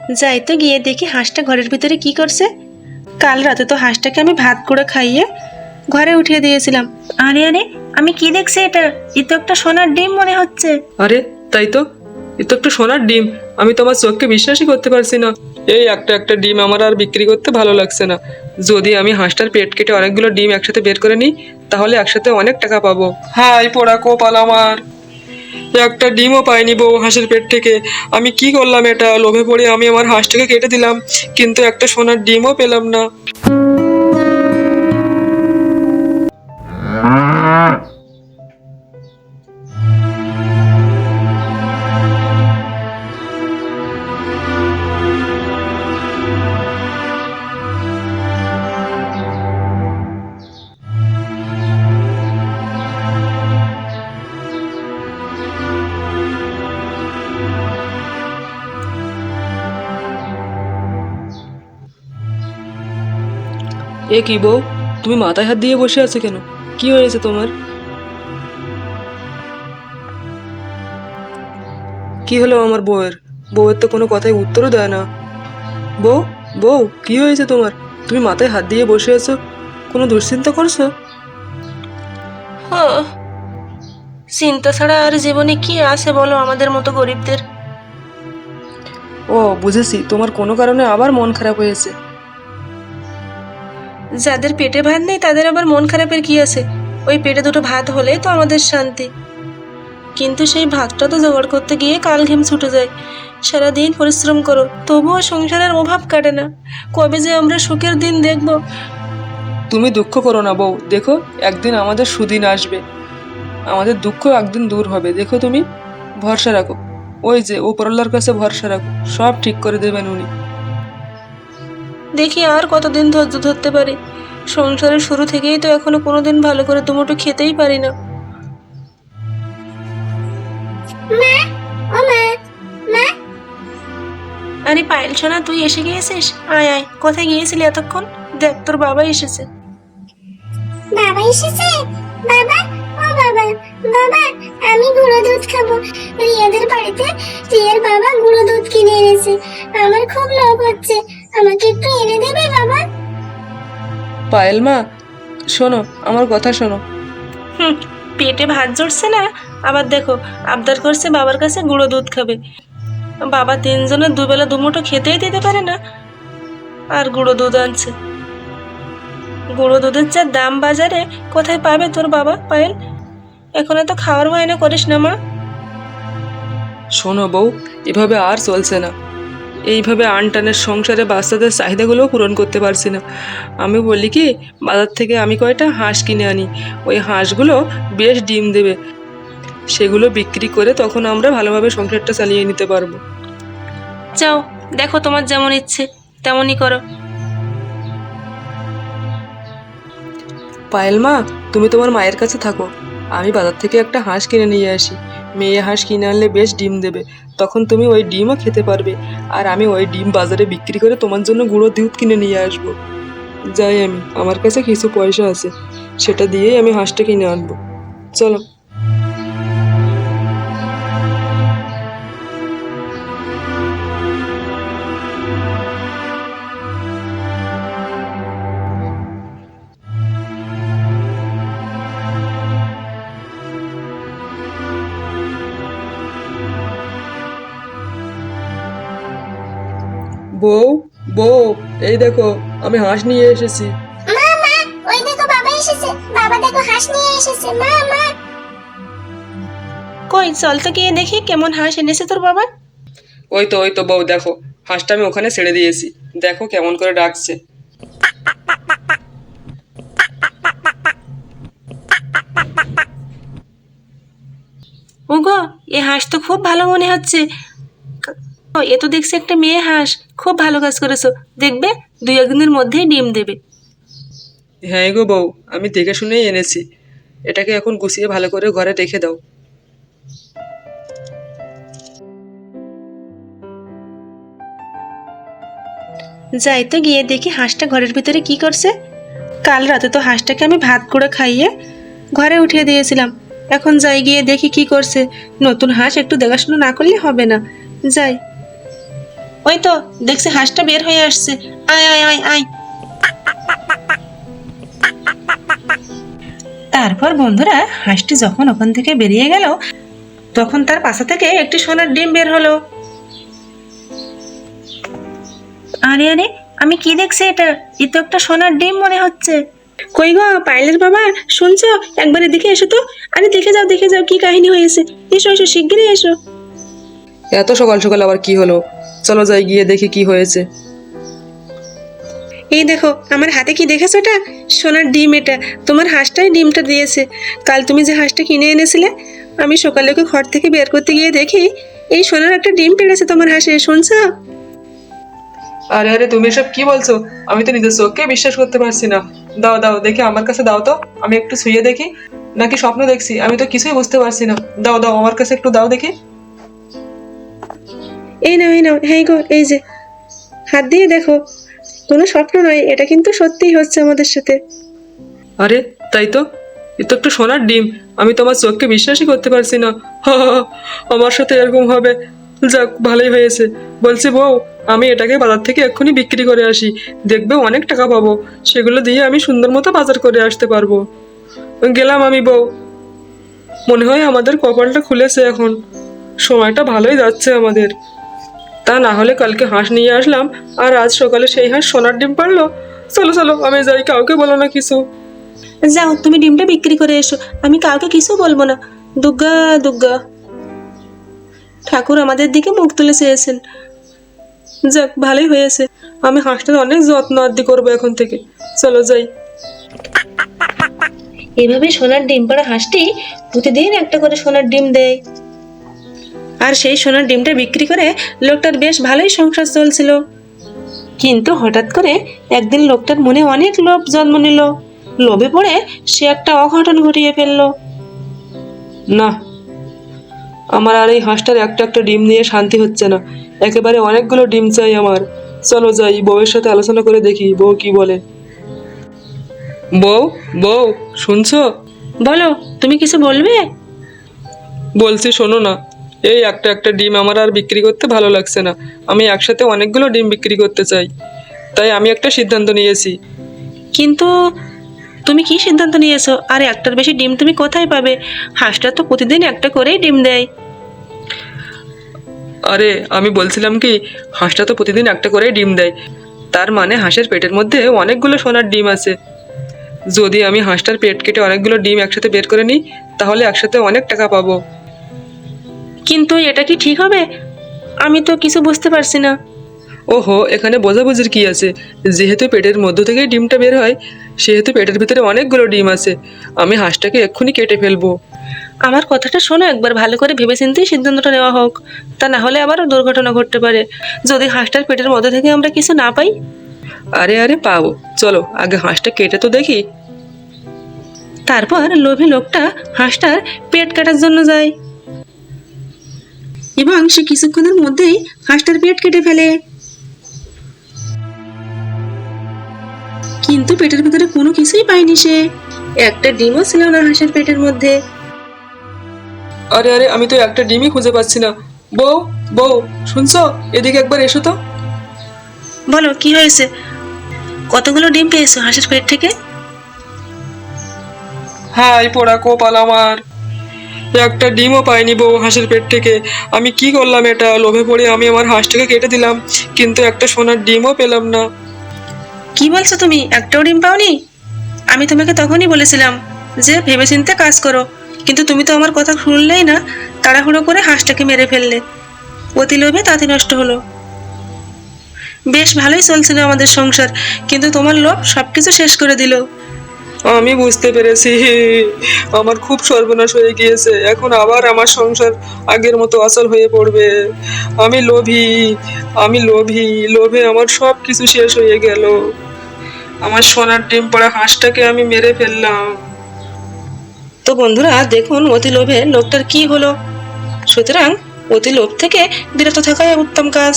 যাই তো গিয়ে দেখি হাঁসটা ঘরের ভিতরে কি করছে। কাল রাতে তো হাঁসটাকে আমি ভাত করে খাইয়ে ঘরে উঠিয়ে দিয়েছিলাম। আরে আরে, আমি কি দেখছি এটা? এ তো একটা সোনার ডিম মনে হচ্ছে। আরে তাই তো, এ তো একটা সোনার ডিম। আমি তো আমার চোখকে বিশ্বাসই করতে পারছি না। এই একটা একটা ডিম আমার আর বিক্রি করতে ভালো লাগছে না। যদি আমি হাঁসটার পেট কেটে অনেকগুলো ডিম একসাথে বের করে নিই, তাহলে একসাথে অনেক টাকা পাবো। হাই পোড়া কপাল আমার, একটা ডিমও পাইনি বউ হাঁসের পেট থেকে। আমি কি করলাম? এটা লোভে পড়ে আমি আমার হাঁসটাকে কেটে দিলাম, কিন্তু একটা সোনার ডিমও পেলাম না। এ কি বউ, তুমি মাথায় হাত দিয়ে বসে আছো কেন? কি হয়েছে তোমার? কি হলো আমার বউয়ের? বউয়ের তো কোনো কথাই উত্তরও দেয় না। বউ, বউ, কি হয়েছে তোমার? তুমি মাথায় হাত দিয়ে বসে আছো, কোনো দুশ্চিন্তা করছো? হ্যাঁ, চিন্তা ছাড়া আর জীবনে কি আছে বলো আমাদের মতো গরিবদের? ও বুঝেছি, তোমার কোনো কারণে আবার মন খারাপ হয়েছে। যাদের পেটে ভাত নেই তাদের আবার মন খারাপের কি আছে? ওই পেটে দুটো ভাত হলেই তো আমাদের শান্তি। কিন্তু সেই ভাতটা তো জোগাড় করতে গিয়ে কাল ঘেম ছুটে যায়। সারাদিন পরিশ্রম করো, তবুও সংসারের অভাব কাটে না। কবে যে আমরা সুখের দিন দেখবো? তুমি দুঃখ করো না বউ, দেখো একদিন আমাদের সুদিন আসবে। আমাদের দুঃখ একদিন দূর হবে, দেখো তুমি ভরসা রাখো। ওই যে উপরওয়ালার কাছে ভরসা রাখো, সব ঠিক করে দেবেন উনি। দেখি আর কতদিন ধৈর্য ধরতে পারি। সংসারের শুরু থেকেই তো এখনো কোনোদিন ভালো করে দুমুঠো খেতেই পারি না। আরে পায়েল সোনা, তুই এসে গিয়েছিস? আয় আয়, কোথায় গিয়েছিলি এতক্ষণ? দেখ তোর বাবা এসেছে। বাবা এসেছে? বাবা, ও বাবা, বাবা, আমি গুঁড়ো দুধ খাবো। রিয়াদের বাড়িতে রিয়ার বাবা গুঁড়ো দুধ কিনে এনেছে। আমার খুব লোভ হচ্ছে, আমাকে একটু এনে দেবে বাবা? পায়েল মা, শোনো, আমার কথা শোনো। হুম, পেটে ভাত জুটছে না, আবার দেখো আবদার করছে বাবার কাছে গুঁড়ো দুধ খাবে। বাবা তিনজনের দুবেলা দুমুঠো খেতেই দিতে পারে না, আর গুঁড়ো দুধ আনছে। গুঁড়ো দুধের যা দাম বাজারে, কোথায় পাবে তোর বাবা পায়েল? এখন তো খাওয়ার বায়না করিস না মা। শোনো বউ, এভাবে আর চলছে না। এইভাবে আনটানের সংসারে বাচ্চাদের চাহিদাগুলোও পূরণ করতে পারছি না। আমি বলি কি, বাজার থেকে আমি কয়টা হাঁস কিনে আনি, ওই হাঁসগুলো বেশ ডিম দেবে। সেগুলো বিক্রি করে তখন আমরা ভালোভাবে সংসারটা চালিয়ে নিতে পারবো। যাও, দেখো তোমার যেমন ইচ্ছে তেমনই করো। পায়েল মা, তুমি তোমার মায়ের কাছে থাকো, আমি বাজার থেকে একটা হাঁস কিনে নিয়ে আসি। মেয়ে হাঁস কিনে আনলে বেশ ডিম দেবে, তখন তুমি ওই ডিমও খেতে পারবে। আর আমি ওই ডিম বাজারে বিক্রি করে তোমার জন্য গুঁড়ো দুধ কিনে নিয়ে আসবো। যাই, আমি আমার কাছে কিছু পয়সা আছে, সেটা দিয়েই আমি হাঁসটা কিনে আনবো। চলো। বউ, বউ, এই দেখো আমি হাঁস নিয়ে এসেছি। মা, মা, ওই দেখো বাবা এসেছে। বাবা দেখো হাঁস নিয়ে এসেছে। মা, মা। কই চল তো গিয়ে দেখি কেমন হাঁস এনেছে তোর বাবা। ওই তো, ওই তো বউ, দেখো হাঁসটা আমি ওখানে ছেড়ে দিয়েছি, দেখো কেমন করে ডাকছে। ওগো, এ হাঁস তো খুব ভালো মনে হচ্ছে। ও, এ তো দেখছি একটা মেয়ে হাঁস। খুব ভালো কাজ করেছো, দেখবে 2-1 দিনের মধ্যেই ডিম দেবে। হ্যাঁ গো বউ, আমি দেখে শুনেই এনেছি। এটাকে এখন গুছিয়ে ভালো করে ঘরে রেখে দাও। যাই তো গিয়ে দেখি হাঁসটা ঘরের ভিতরে কি করছে। কাল রাতে তো হাঁসটাকে আমি ভাত করে খাইয়ে ঘরে উঠিয়ে দিয়েছিলাম। এখন যাই গিয়ে দেখি কি করছে। নতুন হাঁস একটু দেখাশোনা না করলে হবে না। যাই। ওই তো দেখছি হাঁসটা বের হয়ে আসছে, আয় আয় আয় আয়। তারপর বন্ধুরা হাঁসটি যখন ওখান থেকে বেরিয়ে গেল তখন তার পাশা থেকে একটি সোনার ডিম বের হলো। আরে আরে, আমি কি দেখছি এটা? এ তো একটা সোনার ডিম মনে হচ্ছে। কই গো পাইলের বাবা, শুনছো? একবার এদিকে এসো তো। আরে দেখে যাও কি কাহিনী হয়েছে। এসো এসো, শিগগিরই এসো। এত সকাল সকাল আবার কি হলো? চলো যাই গিয়ে দেখি কি হয়েছে। এই দেখো আমার হাতে, কি দেখেছো? এটা সোনার ডিম। এটা তোমার হাঁসটাই ডিমটা দিয়েছে। কাল তুমি যে হাঁসটা কিনে এনেছিলে, আমি সকালে ওকে ঘর থেকে বের করতে গিয়ে দেখি এই সোনার একটা ডিম পেড়েছে তোমার হাঁসে। শুনছো? আরে আরে, তুমি এসব কি বলছো? আমি তো নিজের চোখকে বিশ্বাস করতে পারছি না। দাও দাও দেখি, আমার কাছে দাও তো, আমি একটু ছুঁয়ে দেখি। নাকি স্বপ্ন দেখছি? আমি তো কিছুই বুঝতে পারছি না। দাও দাও, আমার কাছে একটু দাও দেখি। এই নাও, হ্যাঁ গো, এই যে হাত দিয়ে দেখো, কোনো স্বপ্ন নয়, এটা কিন্তু সত্যিই হচ্ছে আমাদের সাথে। আরে তাই তো, এ তো একটা সোনার ডিম। আমি তো আমার চোখকে বিশ্বাসই করতে পারছি না। হা হা হা, আমার সাথে এরকম হবে? যাক, ভালোই হয়েছে। বলছি বউ, আমি এটাকে বাজার থেকে এক্ষুনি বিক্রি করে আসি, দেখবে অনেক টাকা পাবো। সেগুলো দিয়ে আমি সুন্দর মতো বাজার করে আসতে পারবো। গেলাম আমি বউ। মনে হয় আমাদের কপালটা খুলেছে এখন, সময়টা ভালোই যাচ্ছে আমাদের। তা না হলে কালকে হাঁস নিয়ে আসলাম, আর আজ সকালে সেই হাঁস সোনার ডিম পারলো। চলো চলো, আমি যাই, কাউকে বলো না কিছু। যাও, তুমি ডিমটা বিক্রি করে এসো, আমি কাউকে কিছু বলবো না। দুর্গা দুর্গা, ঠাকুর আমাদের দিকে মুখ তুলে চেয়েছেন। যাক, ভালোই হয়েছে। আমি হাঁসটার অনেক যত্ন আদি করবো এখন থেকে। চলো যাই। এভাবে সোনার ডিম পাড়া হাঁসটি প্রতিদিন একটা করে সোনার ডিম দেয়, আর সেই সোনার ডিমটা বিক্রি করে লোকটার বেশ ভালোই সংসার চলছিল। কিন্তু হঠাৎ করে একদিন লোকটার মনে অনেক লোভ জন্ম নিল। লোভে পড়ে সে একটা অঘটন ঘটিয়ে ফেললো। না, আমার আর এই হাঁসটার একটা একটা ডিম নিয়ে শান্তি হচ্ছে না। একেবারে অনেকগুলো ডিম চাই আমার। চলো যাই, বউয়ের সাথে আলোচনা করে দেখি বউ কি বলে। বউ বউ, শুনছো? বলো, তুমি কিছু বলবে? বলছি শোনো না, এই একটা একটা ডিম আমার আর বিক্রি করতে ভালো লাগছে না। আমি একসাথে অনেকগুলো ডিম বিক্রি করতে চাই। তাই আমি একটা সিদ্ধান্ত নিয়েছি। কিন্তু তুমি কি সিদ্ধান্ত নিয়েছো? আর একটার বেশি ডিম তুমি কোথায় পাবে? হাঁসটা তো প্রতিদিন একটা করেই ডিম দেয়। আরে আমি বলছিলাম কি, হাঁসটা তো প্রতিদিন একটা করেই ডিম দেয়, তার মানে হাঁসের পেটের মধ্যে অনেকগুলো সোনার ডিম আছে। যদি আমি হাঁসটার পেট কেটে অনেকগুলো ডিম একসাথে বের করে নিই, তাহলে একসাথে অনেক টাকা পাবো। কিন্তু এটা কি ঠিক হবে? আমি তো কিছু বুঝতে পারছি না। ওহো, এখানে বোঝাবুঝির কি আছে? যেহেতু পেটের মধ্য থেকেই ডিমটা বের হয়, সেহেতু পেটের ভিতরে অনেকগুলো ডিম আছে। আমি হাঁসটাকে এক্ষুনি কেটে ফেলবো। আমার কথাটা শোনো, একবার ভালো করে ভেবেচিন্তেই সিদ্ধান্তটা নেওয়া হোক। তা না হলে আবারও দুর্ঘটনা ঘটতে পারে, যদি হাঁসটার পেটের মধ্যে থেকে আমরা কিছু না পাই। আরে আরে পাবো, চলো আগে হাঁসটা কেটে তো দেখি। তারপর লোভী লোকটা হাঁসটার পেট কাটার জন্য যায়, এবং সে কিছুক্ষণের মধ্যেই হাঁসটার পেট কেটে ফেলে। কিন্তু পেটের ভিতরে কোনো কিছুই পায়নি সে। একটা ডিমও ছিল না হাঁসের পেটের মধ্যে। আরে আরে, আমি তো একটা ডিমই খুঁজে পাচ্ছি না। বউ বউ, শুনছো? এদিকে একবার এসো তো। বলো, কি হয়েছে? কতগুলো ডিম পেয়েছো হাঁসের পেট থেকে? হাই পোড়া কপাল আমার, একটা ডিমও পাইনি বউ হাঁসের পেট থেকে। আমি কি করলাম? এটা লোভে পড়ে আমি আমার হাঁসটাকে কেটে দিলাম, কিন্তু একটা সোনার ডিমও পেলাম না। কি বলছো তুমি? একটাও ডিম পাওনি? আমি তোমাকে তখনই বলেছিলাম যে ভেবেচিন্তে কাজ করো, কিন্তু তুমি তো আমার কথা শুনলেই না। তাড়াহুড়ো করে হাঁসটাকে মেরে ফেললে। অতি লোভে তাঁতি নষ্ট হলো। বেশ ভালোই চলছিল আমাদের সংসার, কিন্তু তোমার লোভ সবকিছু শেষ করে দিল। আমি বুঝতে পেরেছি, আমার খুব সর্বনাশ হয়ে গিয়েছে। এখন আবার আমার সংসার আগের মতো অচল হয়ে পড়বে। আমি লোভী, আমি লোভী, লোভে আমার সব কিছু শেষ হয়ে গেল। আমার সোনার ডিম পড়া হাঁসটাকে আমি মেরে ফেললাম। তো বন্ধুরা দেখুন অতি লোভে লোকটার কি হলো। সুতরাং অতি লোভ থেকে বিরত থাকাই উত্তম কাজ।